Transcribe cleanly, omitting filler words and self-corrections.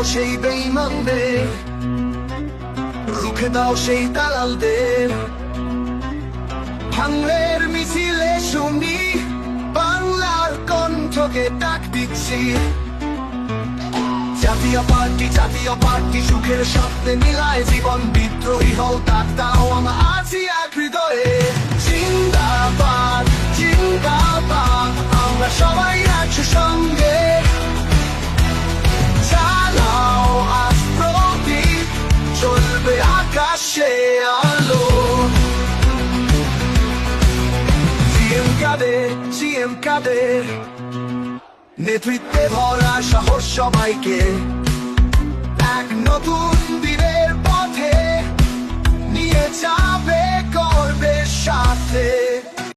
দাও সেই বেঈমানদের, রুখে দাও সেই দালালদের। ভাঙড়ের মিছিলে শুনি বাংলার কণ্ঠকে ডাক দিচ্ছি। জাতীয় পার্টি সুখের স্বপ্নে মিলায় জীবন, বিদ্রোহী হও ডাক দাও আমরা আছি এক হৃদয়ে। জিন্দাবাদ জিন্দাবাদ, আমরা সবাই আছি সঙ্গে। চালাও আজ প্রদীপ, চলবে আকাশে আলো। জিএম কাদের নেতৃত্বে ভরা সাহস সবাইকে এক নতুন দিনের পথে নিয়ে যাবে গর্বের সাথে।